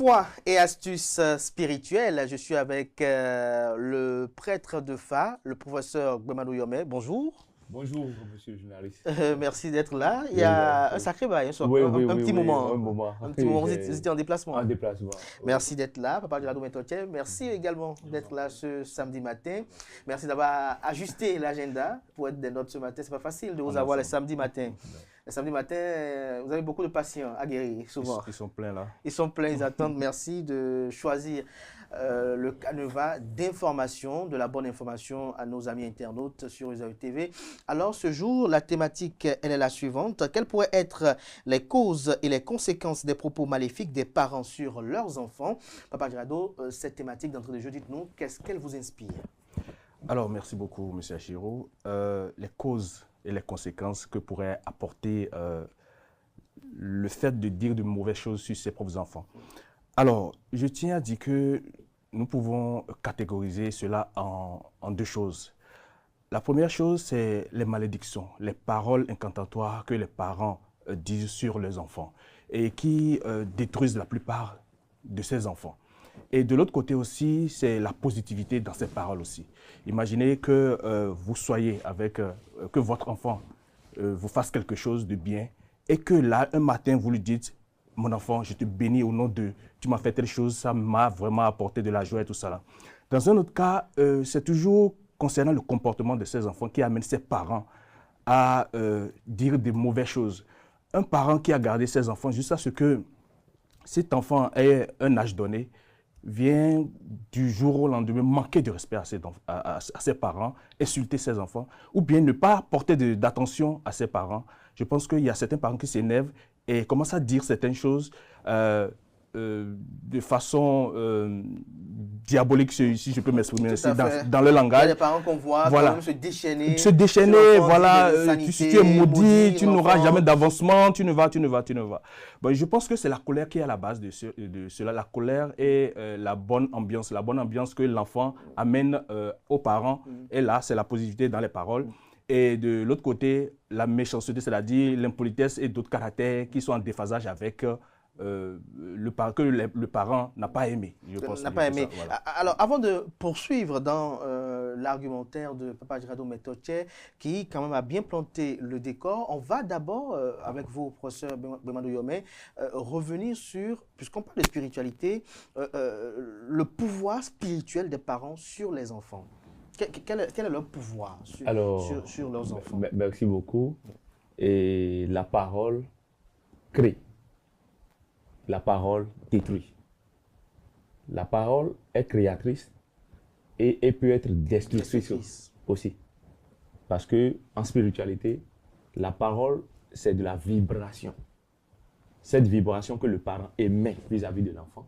Foi et astuces spirituelles. Je suis avec le prêtre de Fa, le professeur Gbemadou Yomé. Bonjour. Bonjour, monsieur le journaliste. Merci d'être là. Il y Oui, a un sacré bail, oui, oui, un oui, petit oui, moment. un moment. Un petit moment, vous étiez en déplacement. En déplacement. Oui. Merci d'être là, Papa Gérardo Mentotier. Merci également d'être là ce samedi matin. Merci d'avoir ajusté l'agenda pour être des notes ce matin. C'est pas facile de vous avoir les samedis matins. Les samedis matins, vous avez beaucoup de patients à guérir, souvent. Ils sont pleins là. Ils sont pleins, ils attendent. Merci de choisir le canevas d'information, de la bonne information à nos amis internautes sur Isaïe TV. Alors, ce jour, la thématique, elle est la suivante. Quelles pourraient être les causes et les conséquences des propos maléfiques des parents sur leurs enfants? Papa Gérardo, cette thématique d'entrée de jeu, dites-nous, qu'est-ce qu'elle vous inspire? Alors, merci beaucoup, monsieur Achiro. Les causes et les conséquences que pourrait apporter le fait de dire de mauvaises choses sur ses propres enfants. Alors, je tiens à dire que nous pouvons catégoriser cela en deux choses. La première chose, c'est les malédictions, les paroles incantatoires que les parents disent sur leurs enfants et qui détruisent la plupart de ces enfants. Et de l'autre côté aussi, c'est la positivité dans ces paroles aussi. Imaginez que vous soyez avec, que votre enfant vous fasse quelque chose de bien et que là, un matin, vous lui dites, mon enfant, je te bénis au nom de, tu m'as fait telle chose, ça m'a vraiment apporté de la joie et tout ça là. Dans un autre cas, c'est toujours concernant le comportement de ces enfants qui amène ses parents à dire des mauvaises choses. Un parent qui a gardé ses enfants jusqu'à ce que cet enfant ait un âge donné, vient du jour au lendemain manquer de respect à ses parents, insulter ses enfants, ou bien ne pas porter d'attention à ses parents. Je pense qu'il y a certains parents qui s'énervent et commencent à dire certaines choses de façon diabolique, si je peux m'exprimer ainsi, dans le langage. Il y a des parents qu'on voit voilà. quand même se déchaîner. Se déchaîner, voilà, tu es maudit, tu n'auras jamais d'avancement, tu ne vas. Bon, je pense que c'est la colère qui est à la base de cela, la colère et la bonne ambiance que l'enfant amène aux parents. Et là, c'est la positivité dans les paroles. Et de l'autre côté, la méchanceté, c'est-à-dire l'impolitesse et d'autres caractères qui sont en déphasage avec le parent n'a pas aimé. N'a pas aimé. Ça, voilà. Alors, avant de poursuivre dans l'argumentaire de Papa Gérardo Mentotier, qui quand même a bien planté le décor, on va d'abord, avec vous, professeur Gbemadou Yomé, revenir sur, puisqu'on parle de spiritualité, le pouvoir spirituel des parents sur les enfants. Quel est leur pouvoir sur leurs enfants? Merci beaucoup. Et la parole crée. La parole détruit. La parole est créatrice et peut être destructrice aussi. Parce que en spiritualité, la parole, c'est de la vibration. Cette vibration que le parent émet vis-à-vis de l'enfant.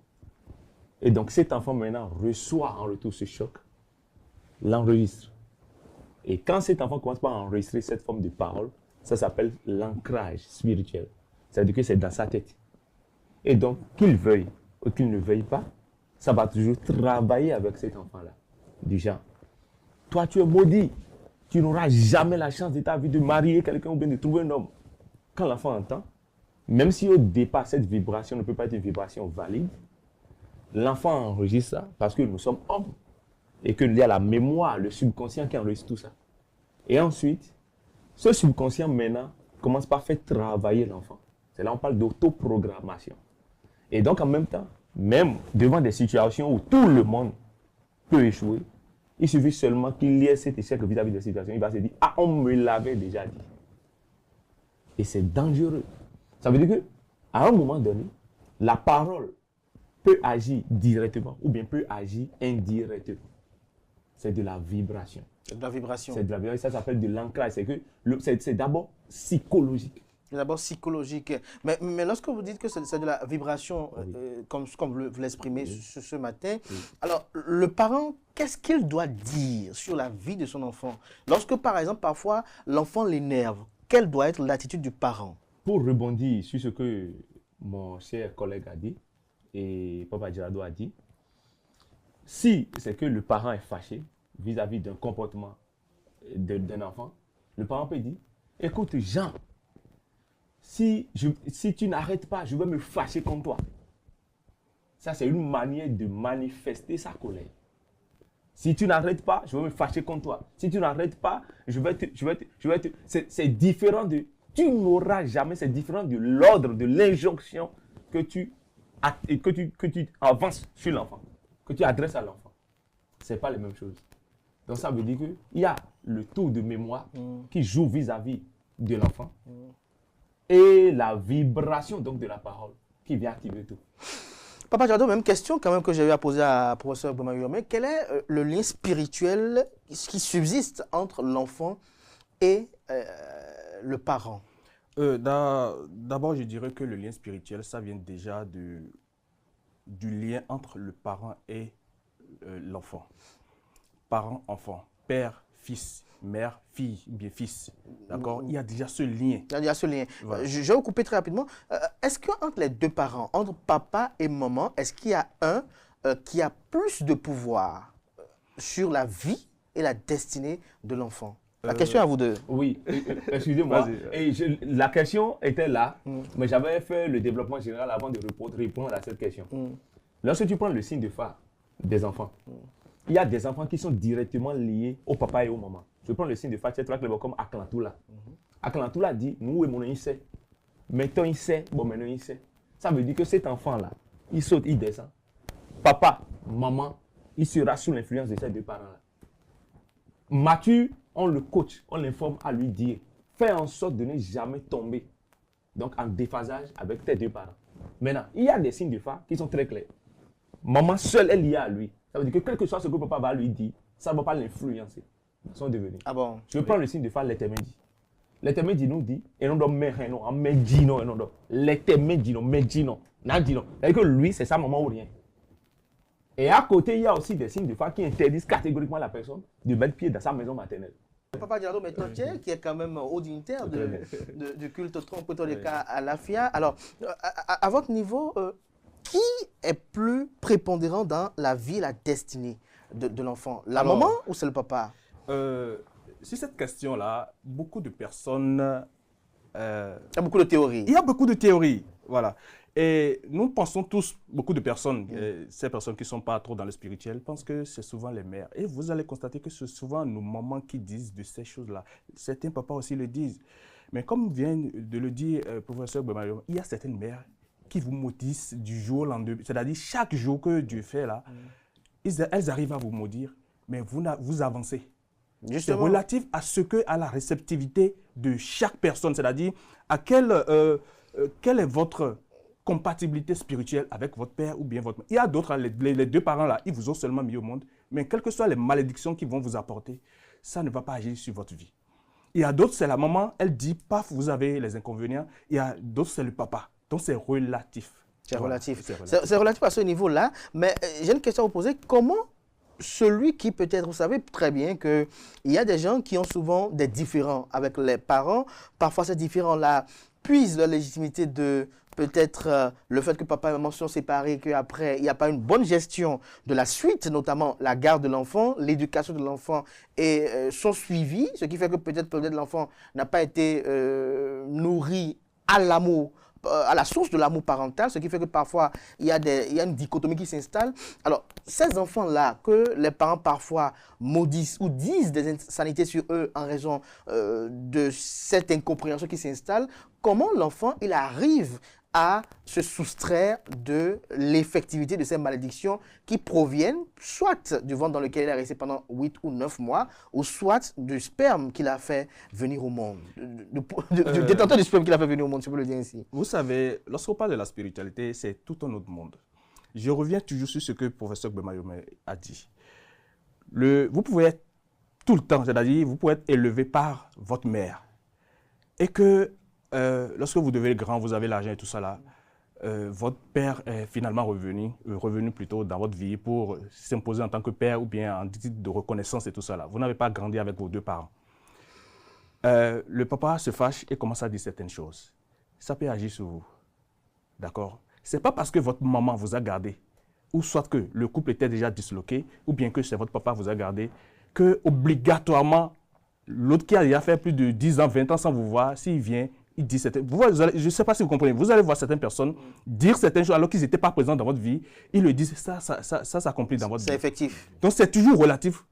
Et donc cet enfant maintenant reçoit en retour ce choc, l'enregistre. Et quand cet enfant commence par enregistrer cette forme de parole, ça s'appelle l'ancrage spirituel. C'est-à-dire que c'est dans sa tête. Et donc, qu'il veuille ou qu'il ne veuille pas, ça va toujours travailler avec cet enfant-là. Du genre, toi tu es maudit, tu n'auras jamais la chance de ta vie de marier quelqu'un ou bien de trouver un homme. Quand l'enfant entend, même si au départ cette vibration ne peut pas être une vibration valide, l'enfant enregistre ça parce que nous sommes hommes. Et qu'il y a la mémoire, le subconscient qui enregistre tout ça. Et ensuite, ce subconscient maintenant commence par faire travailler l'enfant. C'est là qu'on parle d'autoprogrammation. Et donc en même temps, même devant des situations où tout le monde peut échouer, il suffit seulement qu'il y ait cet échec vis-à-vis des situations. Il va se dire, ah, on me l'avait déjà dit. Et c'est dangereux. Ça veut dire qu'à un moment donné, la parole peut agir directement ou bien peut agir indirectement. C'est de la vibration. C'est de la vibration. C'est de la vibration. Ça s'appelle de l'ancrage. C'est d'abord psychologique. C'est d'abord psychologique. Mais lorsque vous dites que c'est de la vibration, oui. Comme vous l'exprimez oui. ce matin, oui. Alors le parent, qu'est-ce qu'il doit dire sur la vie de son enfant? Lorsque, par exemple, parfois, l'enfant l'énerve, quelle doit être l'attitude du parent? Pour rebondir sur ce que mon cher collègue a dit, et Papa Gérardo a dit, si c'est que le parent est fâché vis-à-vis d'un comportement d'un enfant, le parent peut dire, écoute Jean, si tu n'arrêtes pas, je vais me fâcher contre toi. Ça, c'est une manière de manifester sa colère. Si tu n'arrêtes pas, je vais me fâcher contre toi. Si tu n'arrêtes pas, c'est différent de... Tu n'auras jamais, c'est différent de l'ordre, de l'injonction que tu avances sur l'enfant, que tu adresses à l'enfant. Ce n'est pas les mêmes choses. Donc ça veut dire qu'il y a le taux de mémoire qui joue vis-à-vis de l'enfant et la vibration donc de la parole qui vient activer tout. Papa Jado, même question quand même que j'ai eu à poser à professeur Bomayome. Quel est le lien spirituel qui subsiste entre l'enfant et le parent? D'abord, je dirais que le lien spirituel, ça vient déjà du lien entre le parent et l'enfant. Parent, enfant, père, fils, mère, fille, bien fils. D'accord? Il y a déjà ce lien. Il y a déjà ce lien. Voilà. Je vais vous couper très rapidement. Est-ce qu'entre les deux parents, entre papa et maman, est-ce qu'il y a un qui a plus de pouvoir sur la vie et la destinée de l'enfant? La question est à vous deux. Oui, excusez-moi. Vas-y. La question était là, mais j'avais fait le développement général avant de répondre à cette question. Lorsque tu prends le signe de phare des enfants, il y a des enfants qui sont directement liés au papa et aux mamans. Je prends le signe de phare, c'est comme Aklantula. Aklantula dit, nous et mon il sait. Maintenant il sait, bon maintenant il sait. Ça veut dire que cet enfant-là, il saute, il descend. Papa, maman, il sera sous l'influence de ces deux parents-là. Mature, on le coach, on l'informe à lui dire, fais en sorte de ne jamais tomber donc en déphasage avec tes deux parents. Maintenant, il y a des signes de phare qui sont très clairs. Maman seule est liée à lui. Ça veut dire que quel que soit ce que papa va lui dire, ça ne va pas l'influencer. Ils sont devenus. Ah bon? Je prends le signe de phare, l'Éternel-dit. L'Éternel-dit nous dit, et non, mais non, mais dit non, et non, l'Éternel-dit non, mais dit non, n'a dit non. C'est-à-dire que lui, c'est sa maman ou rien. Et à côté, il y a aussi des signes de phare qui interdisent catégoriquement à la personne de mettre pied dans sa maison maternelle. Papa Jado Metoche, qui est quand même haut dignitaire de culte trompe à la FIA. Alors, à votre niveau, qui est plus prépondérant dans la vie et la destinée de l'enfant? La maman ou c'est le papa? Sur cette question-là, beaucoup de personnes... Il y a beaucoup de théories. Il y a beaucoup de théories, voilà. Et nous pensons tous, beaucoup de personnes, ces personnes qui ne sont pas trop dans le spirituel, pensent que c'est souvent les mères. Et vous allez constater que c'est souvent nos mamans qui disent de ces choses-là. Certains papas aussi le disent. Mais comme vient de le dire le professeur Bomayome, il y a certaines mères qui vous maudissent du jour au lendemain. C'est-à-dire, chaque jour que Dieu fait là, elles arrivent à vous maudire, mais vous avancez. C'est relatif à à la réceptivité de chaque personne, c'est-à-dire à quelle est votre compatibilité spirituelle avec votre père ou bien votre mère. Il y a d'autres, les deux parents là, ils vous ont seulement mis au monde, mais quelles que soient les malédictions qu'ils vont vous apporter, ça ne va pas agir sur votre vie. Il y a d'autres, c'est la maman, elle dit, paf, vous avez les inconvénients. Il y a d'autres, c'est le papa. Donc c'est relatif. C'est relatif. C'est relatif à ce niveau-là, mais j'ai une question à vous poser. Comment celui qui peut-être, vous savez très bien qu'il y a des gens qui ont souvent des différends avec les parents. Parfois, ces différends-là puisent la légitimité de peut-être le fait que papa et maman sont séparés, qu'après, il n'y a pas une bonne gestion de la suite, notamment la garde de l'enfant, l'éducation de l'enfant et son suivi, ce qui fait que peut-être l'enfant n'a pas été nourri à l'amour, à la source de l'amour parental, ce qui fait que parfois, il y a une dichotomie qui s'installe. Alors, ces enfants-là, que les parents parfois maudissent ou disent des insanités sur eux en raison de cette incompréhension qui s'installe, comment l'enfant, il arrive à se soustraire de l'effectivité de ces malédictions qui proviennent soit du ventre dans lequel il est resté pendant 8 ou 9 mois, ou soit du sperme qu'il a fait venir au monde, du détenteur du sperme qu'il a fait venir au monde, si vous le dire ainsi. Vous savez, lorsqu'on parle de la spiritualité, c'est tout un autre monde. Je reviens toujours sur ce que le professeur Bomayome a dit. Vous pouvez être tout le temps, c'est-à-dire vous pouvez être élevé par votre mère, et que lorsque vous devenez grand, vous avez l'argent et tout ça là, votre père est finalement revenu plutôt dans votre vie pour s'imposer en tant que père ou bien en titre de reconnaissance et tout ça là. Vous n'avez pas grandi avec vos deux parents. Le papa se fâche et commence à dire certaines choses. Ça peut agir sur vous. D'accord? Ce n'est pas parce que votre maman vous a gardé, ou soit que le couple était déjà disloqué, ou bien que c'est votre papa vous a gardé, que obligatoirement, l'autre qui a déjà fait plus de 10 ans, 20 ans sans vous voir, s'il vient, il dit certaines... je ne sais pas si vous comprenez. Vous allez voir certaines personnes dire certaines choses alors qu'ils n'étaient pas présents dans votre vie. Ils le disent, ça s'accomplit dans votre vie. C'est effectif. Donc, c'est toujours relatif,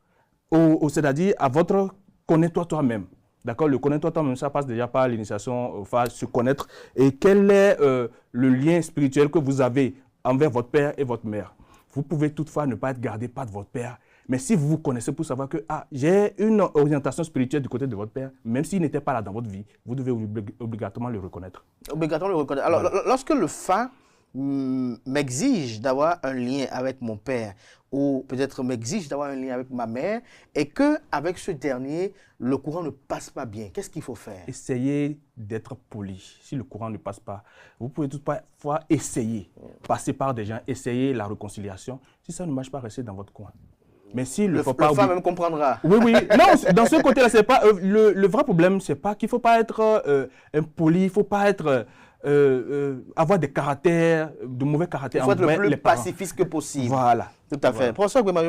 c'est-à-dire à votre connais-toi toi-même. D'accord? Le connais-toi toi-même, ça passe déjà par l'initiation, se connaître. Et quel est le lien spirituel que vous avez envers votre père et votre mère? Vous pouvez toutefois ne pas être gardé par de votre père. Mais si vous vous connaissez pour savoir que j'ai une orientation spirituelle du côté de votre père, même s'il n'était pas là dans votre vie, vous devez obligatoirement le reconnaître. Obligatoirement le reconnaître. Alors, lorsque le Fa m'exige d'avoir un lien avec mon père, ou peut-être m'exige d'avoir un lien avec ma mère, et qu'avec ce dernier, le courant ne passe pas bien, qu'est-ce qu'il faut faire? Essayez d'être poli. Si le courant ne passe pas, vous pouvez toutefois essayer, passer par des gens, essayer la réconciliation. Si ça ne marche pas, restez dans votre coin. Mais si le Fa même comprendra. Oui, oui. Non, dans ce côté-là, c'est pas le vrai problème, c'est pas qu'il faut pas être impoli, il faut pas être avoir des caractères, de mauvais caractères. Il faut être le plus pacifiste que possible. Voilà. Tout à fait. Voilà. Professeur Gouema,